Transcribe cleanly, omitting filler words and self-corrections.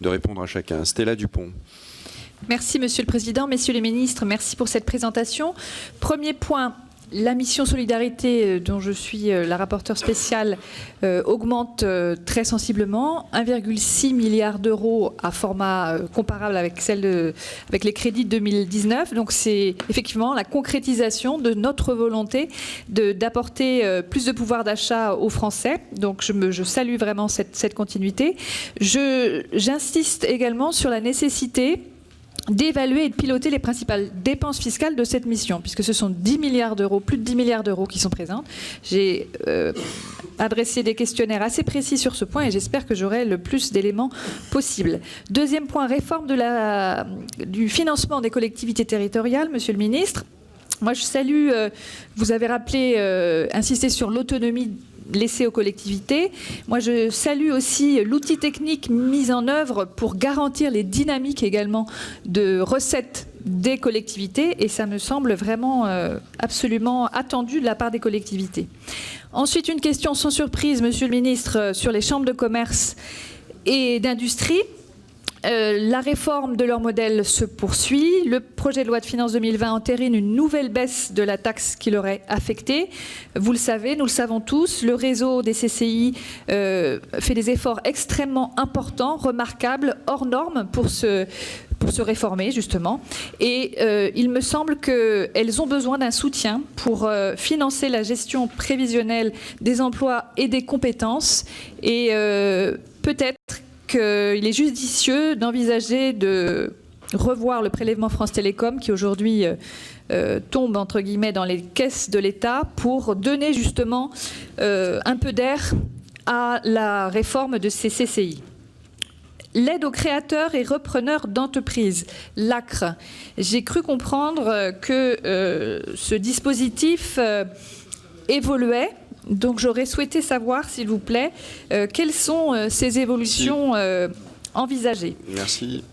de répondre à chacun. Stella Dupont. Merci Monsieur le Président, Messieurs les ministres, merci pour cette présentation. Premier point, la mission Solidarité dont je suis la rapporteure spéciale augmente très sensiblement, 1,6 milliard d'euros à format comparable avec avec les crédits de 2019. Donc c'est effectivement la concrétisation de notre volonté d'apporter plus de pouvoir d'achat aux Français. Donc je salue vraiment cette continuité. J'insiste également sur la nécessité d'évaluer et de piloter les principales dépenses fiscales de cette mission, puisque ce sont 10 milliards d'euros, plus de 10 milliards d'euros qui sont présentes. J'ai adressé des questionnaires assez précis sur ce point et j'espère que j'aurai le plus d'éléments possible. Deuxième point, réforme du financement des collectivités territoriales, Monsieur le Ministre. Moi, je salue, vous avez rappelé, insisté sur l'autonomie laissée aux collectivités. Moi, je salue aussi l'outil technique mis en œuvre pour garantir les dynamiques également de recettes des collectivités et ça me semble vraiment absolument attendu de la part des collectivités. Ensuite, une question sans surprise, Monsieur le Ministre, sur les chambres de commerce et d'industrie. La réforme de leur modèle se poursuit. Le projet de loi de finances 2020 entérine une nouvelle baisse de la taxe qui leur est affectée. Vous le savez, nous le savons tous, le réseau des CCI fait des efforts extrêmement importants, remarquables, hors normes pour se réformer justement. Et il me semble qu'elles ont besoin d'un soutien pour financer la gestion prévisionnelle des emplois et des compétences. Et peut-être qu'il est judicieux d'envisager de revoir le prélèvement France Télécom qui aujourd'hui tombe entre guillemets dans les caisses de l'État pour donner justement un peu d'air à la réforme de ces CCI. L'aide aux créateurs et repreneurs d'entreprises, l'ACRE. J'ai cru comprendre que ce dispositif évoluait. Donc j'aurais souhaité savoir, s'il vous plaît, quelles sont ces évolutions envisagées. Merci.